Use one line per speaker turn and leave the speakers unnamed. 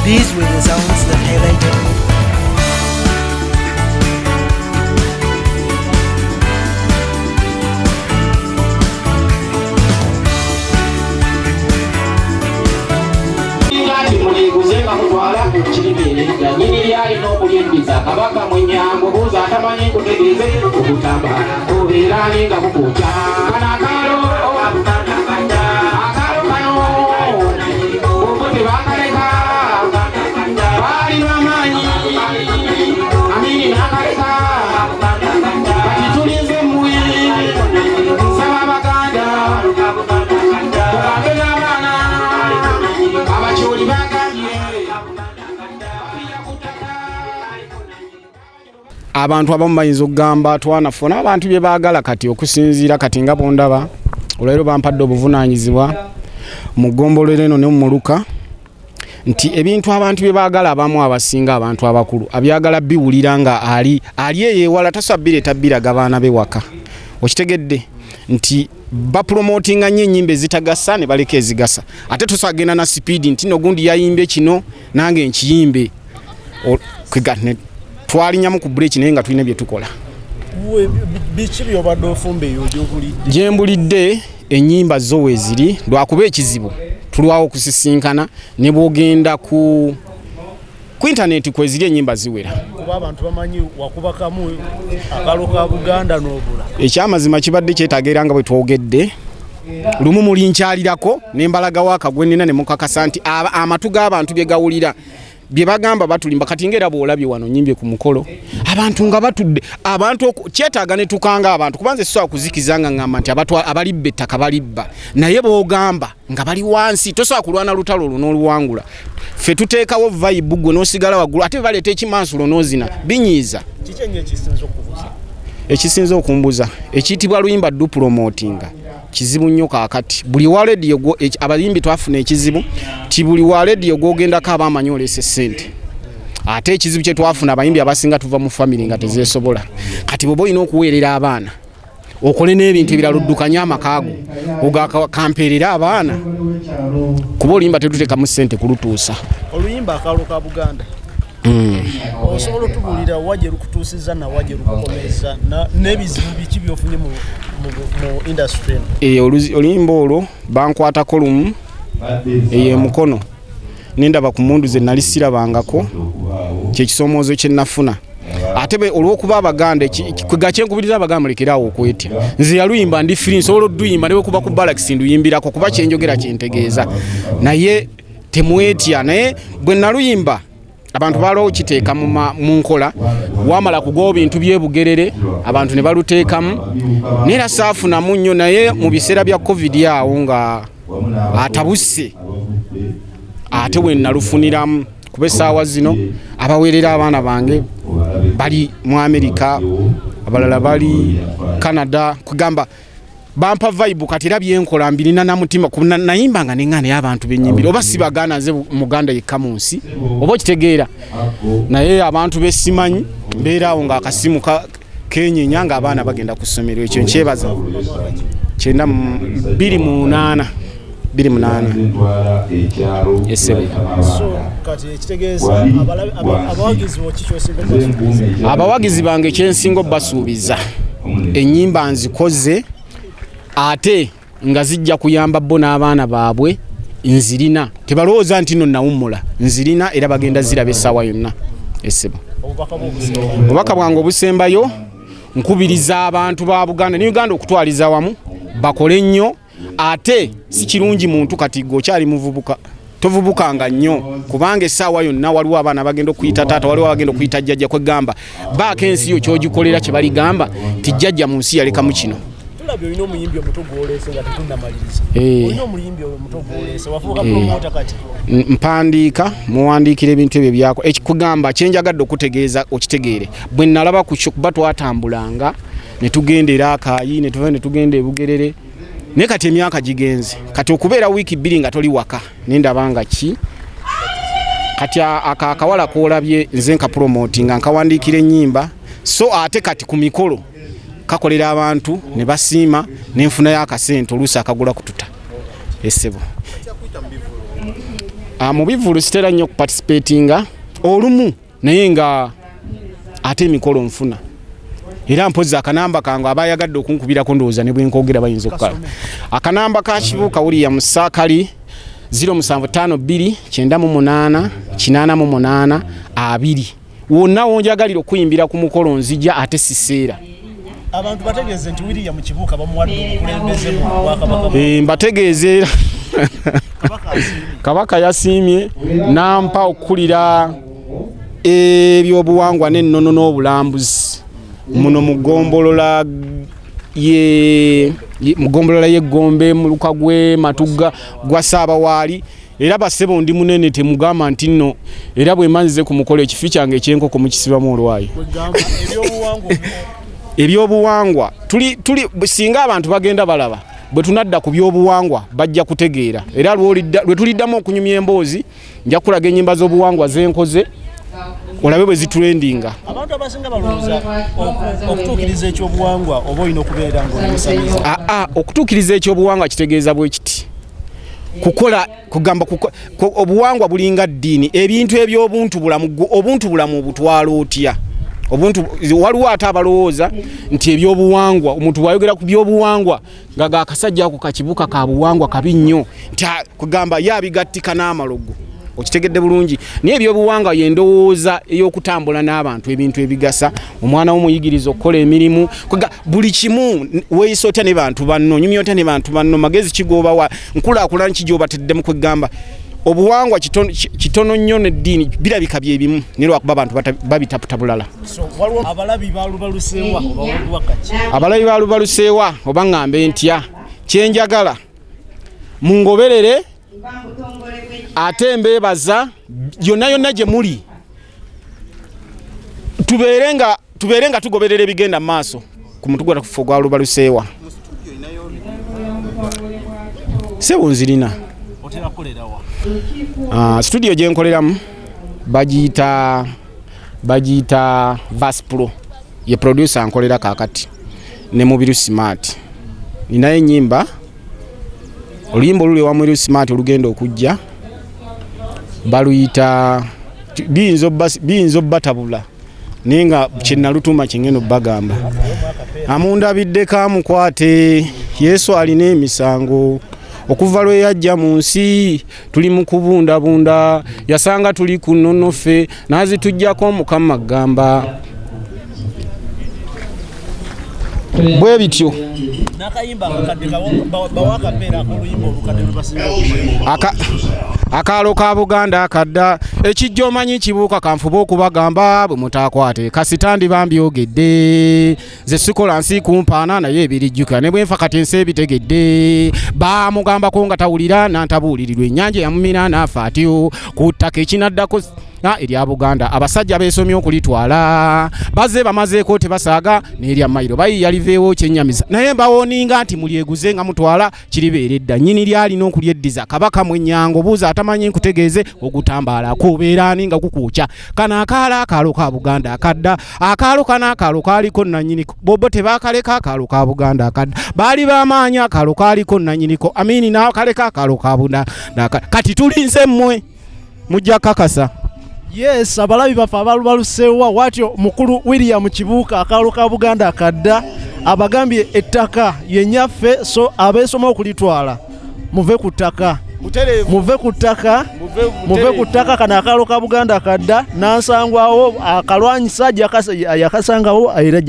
These were the sounds that highlighted me.
Kabaka mwenyango buza atamanyi kutegeze okutamba obeerani nga kukuca kanakalo akalo kano obote bakaleka bali bamanyi amini nakaleka kati tulinze mmwe nsaba Baganda tugambe n'abaana abakyoli bagambye abantu abamu bayinza okugamba twanafuna abantu bye baagala kati okusinziira kati nga bondaba olwero bampadde obuvunaanyizibwa mu gombolola eno ne mu muluka nti ebintu abantu bye baagala abamu abasinga abantu abakulu abyagala biwulira nga ali eyeewala tasabbire biraga baana be waka okitegedde nti bapromotinga nnyo ennyimba ezitagasa ne baleka ezigasa ate tosagenda na sipiidi nti nogundi yayimbe kino nange nkiyimbe twalinyamu ku break naye nga tulina bye tukola.
Biki byobadde ofumbe eyo gy'obulidde?
Gye mbulidde ennyimba zo weeziri lwakuba ekizibu tulwawo okusisinkana ne bwogenda ku internet kweziri ennyimba ziwera.
Kuba abantu bamanyi wakubakamu akalo ka Buganda n'obula.
Ekyamazima kibadde kyetaagira nga bwe twogedde lumu mulinkyalirako n'embalaga waakagwe nina ne mukakasa nti amatu g'abantu bye gawulira bye bagamba batulimba kati ngera bwolabye wano nyimbye ku mukolo abantu nga batudde abantu kyetaaga ne tukanga abantu kubanze swa kuzikizanga ngamba nti abalibba ettaka balibba naye boogamba nga bali wansi tosobola kulwana lutalo n'oluwangula ffe tuteekawo vibe gwe n'osigala waggulu ate baleeta ekimansulo n'ozina binyiiza ekisinza okumbuza ekiyitibwa luyimba ddu promotinga kizibu nnyo kaakati buli wa radio abayimbi twafuna ekizibu ti buli wa radio gwogendako abamanyi olese ssente ate ekizibu kye twafuna abayimbi abasinga tuva mu family nga tezeesobola kati boba olina okuweerera abaana okole n'ebintu ebirala oddukanya amakaago ogakampeerera abaana kuba oluyimba tetuteekamu ssente kulutuusa
oluyimba akalo ka Buganda osobola otubulira wajje lukutuusiza na wajje lukukomeza n'ebizibu biki byofunye mu industry
oluyimba olwo bankwatako lumu mukono nendaba ku mundu ze nali sirabangako kyekisomoozo kye nafuna ate olw'okuba Abaganda kwegakyenkubiriza Abaganda mulekerawo okwetya nze yaluyimba ndi free nsobola odduyimba ne bwe kuba ku Balax nduyimbirako kuba kyenjogera kyentegeeza naye temwetya naye bwe naluyimba abantu balo kiteeka mu nkola wamala kugo bintu byebugerere abantu ne baluteekamu nera saafuna munnyo naye mu biseera bya covid yawo nga atabuse ate we nalufuniramu kuba essaawa zino abaweerera abaana bange bali mu Amerika abalala bali Canada kugamba bampa vibe kati era byenkola mbirina na mutima nayimbanga nengana y'abantu benyimbira oba sibagana nze Muganda yekka mu nsi oba kitegeera naye abantu besimanyi mbeerawo nga akasimu kenyenya nga abaana bagenda ku ssomero ekyo nkyebaza 28 Yesebo
kati ekitegeeza abawagizi
abawagizi bange kyensingo basuubiza ennyimba nzikoze ate nga zijja kuyamba bo n'abaana baabwe nzirina tebalowooza nti nno nawummula nzirina era bagenda ziraba essaawa yonna Yesebo obubaka bwange obusembayo nkubiriza abantu ba Buganda ne Uganda okutwaliza wamu bakole nnyo ate si kirungi muntu kati gokyali muvubuka tovubukanga nnyo kubanga essaawa yonna waliwo abaana bagenda okuyita taata waliwo abagenda okuyita jjajja kwegamba baako ensi yo kyogikolera kye baligamba ti jjajja mu nsi yalekamu kino
tulabye olina omuyimbi omuto gw'oleese nga tetunnamaliriza olina omuyimbi omuto gw'oleese wafuuka promota kati
mpandiika muwandiikira ebintu ebyo byako ekikugamba kyenjagadde okutegeeza okitegeere bwe nalaba ku kyo kuba twatambulanga ne tugenda Akaayi ne tuva ne tugenda e Bugerere ne kati emyaka gigenze kati okubeera wiiki 2 nga toli waka nendabanga ki kati akawala koolabye nze nka promotinga nkawandiikira ennyimba so ate kati ku mikolo kakolera abantu ne basiima nenfunayo akasente oluusi akagula kututa Yesebo mu bivulu sitera nnyo kuparticipatinga olumu naye nga ate emikolo nfuna era mpozi akanamba kange abayagadde okunkubirako ndowooza ne bwenkogera bayinza okukala akanamba ka Kibuuka Williams Sakali 0752 98 88 2 wonna wonjagalira okuyimbira ku mukolo nzija ate siseera
abantu bategeeze nti Williams Kibuuka bamuwadde okulembeze mu Bwakabaka
mbategeeze Kabaka yasiimye nampa okukulira ebyobuwangwa nennono n'obulambuzi muno mu gombolola ye Gombe mu Lukagwe Matuga gwa Saabawaali era basebo ndi munene temugamba nti nno era bwe manzize ku mukolo ekifi kyange ekyenkoko mu kisibamu olwayo ebyobuwangwa tuli singa abantu bagenda balaba bwe tunadda ku byobuwangwa bajja kutegeera era lwe tuliddamu okunyumya emboozi nja kulaga ennyimba z'obuwangwa zenkoze olabe bwe zitrendinga
abantu abasinga balowooza okutuukiriza ekyobuwangwa oba olina okubeera ng'omusamiza
okutuukiriza ekyobuwangwa kitegeeza bwe kiti kukola kugamba obuwangwa bulinga ddiini ebintu eby'obuntu bulamu obutwala otya obuntu waliwo ate abalowooza nti ebyobuwangwa omuntu bwayogera ku byobuwangwa nga gaakasajja ako kakibuuka ka buwangwa kabi nnyo nti kugamba yabigattika n'amalogo okitegedde bulungi naye ebyobuwangwa yendowooza ey'okutambula n'abantu ebintu ebigasa omwana w'omuyigiriza okukola emirimu buli kimu weeyisa otya ne bantu banno nyumya otya ne bantu banno magezi kigoobawa nkulaakulana kigyobateddemu kwegamba obuwangwa kitono nnyo n'eddiini birabika bye bimu naye lwakuba abantu babitaputa bulala abalabi baalubaluseewa oba ŋŋambe ntya kyenjagala mungoberere ate mbeebaza yonna gye muli tubeere nga tugoberera ebigenda mu maaso ku mutugwa takufa ogwa lubaluseewa sebo nzirina studio gye nkoleramu bagiyita Vaspro ye producer nkolera kaakati ne Mubiru Smart ninayo ennyimba oluyimba oluli ewa Mubiru Smart olugenda okujja baluyita biyinza obbatabula naye nga kyenalutuma kyengenda obbagamba amundabidde kamukwate Yesu alina emisango okuva lwe yajja mu nsi tuli mu kubundabunda yasanga tuli ku nnono ffe n'azitujjako Mukama gamba bwe bityo akaalo ka Buganda akadda ekijja omanyi Kibuuka kanfuba okubagamba bwe mutaakwate kasitandi bambyogedde ze sikola nsi kumpaana naye ebirijjuka ne bwenfa kati ensi ebitegedde baamugambako nga tawulira nantabuulirirwa ennyanja yamumira n'afa atyo ku ttaka ekinaddako erya Buganda abasajja beesomye okulitwala bazze bamazeeko tebasaaga n'erya mayiro bayiya liveewo kyennyamiza naye mbawooninga nti mulyeguze nga mutwala kiribeeredda nnyini lyalina okulyeddiza Kabaka mwenyango buuza atamanyi nkutegeeze ogutambaala kubeeraani nga kukuukya kana akaalo ka Buganda akadda akaalo kana akaalo kaaliko nannyiniko bobo tebaakaleka akaalo ka Buganda akadda baali bamaanyi akaalo kaaliko nannyiniko amiini n'akaleka akaalo ka Buganda kati tulinze mmwe mujja kakasa.
Yes, abalabi bafa abalubaluseewa watyo mukulu Williams Kibuuka akaalo ka Buganda akadda abagambye ettaka yennyaffe so abeesoma okulitwala muve ku ttaka kana akaalo ka Buganda akadda nansangwawo akalwanyisa yakasangawo era